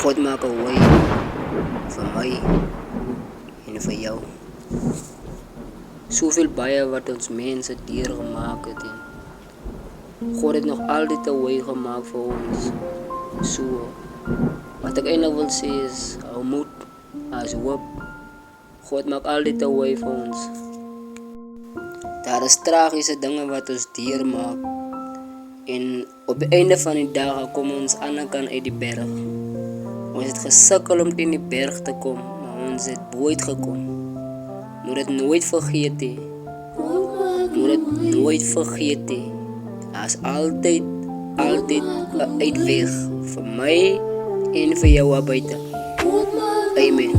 God maak 'n way vir my en vir jou. Soveel baie wat ons mense deurgemaak het en God het nog altyd 'n way gemaak vir ons. So wat ek eintlik wil sê is hou moed, as hoop. God maak altyd 'n way vir ons. Daar is tragiese dinge wat ons deurmaak en op die einde van die dag kom ons aan die kant uit die berg. Ons het gesukkel om teen die berg te kom, maar ons het bo uitgekom. Moet dit nooit vergeet nie. Moet dit nooit vergeet nie. Daar is altyd 'n uitweg vir my en vir jou buite. Amen.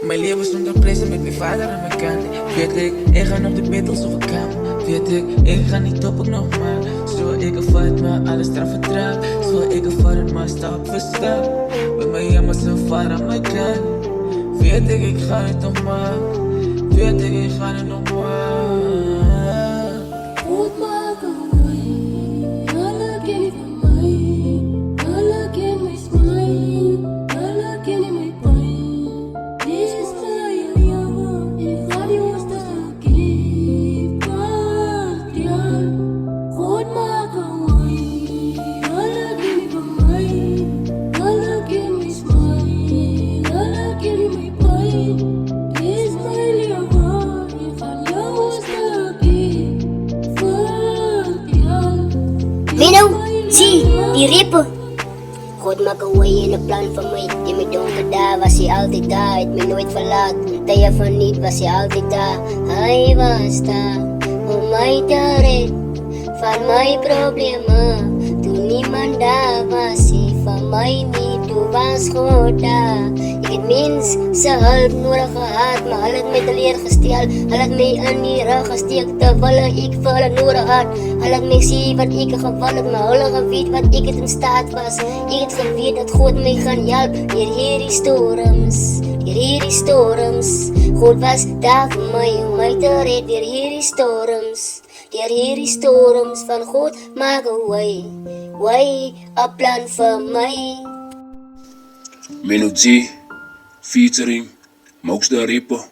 Mijn leven stond op prijzen met mijn vader aan mijn kant. Weet ik ga op de middels of ik kan. Weet ik ga niet op ook nog maar. Zo ik vat maar alles straf vertrouw. Zo ik vat maar stap voor stap. Bij mij jammer zijn vader aan mijn kant. Weet ik ga het nog maar. Weet ik ga het nog maar. Mino, zie, die rippen. God maak 'n way en 'n plan vir my. In my donker dae was hy altyd daar, het my nooit verlaat. In tye van niet was hy altyd daar. Hy was daar om my te red van my probleme. Toe niemand daar was, hy van my nie, toe was God daar. Ek het mens se hulp nodig gehad, maar hulle het my teleurgestel. Hulle het my in die rug gesteek terwyl ek vir hulle nodig had. Hulle het my sê wat ek gewil het, maar hulle geweet wat ek het in staat was. Ek het geweet dat God my gaan help deur hierdie storms, deur hierdie storms. God was daar vir my om my te red deur hierdie storms, deur hierdie storms. Van God maak 'n way, 'n plan vir my. Mino G featuring Mox the Ripper.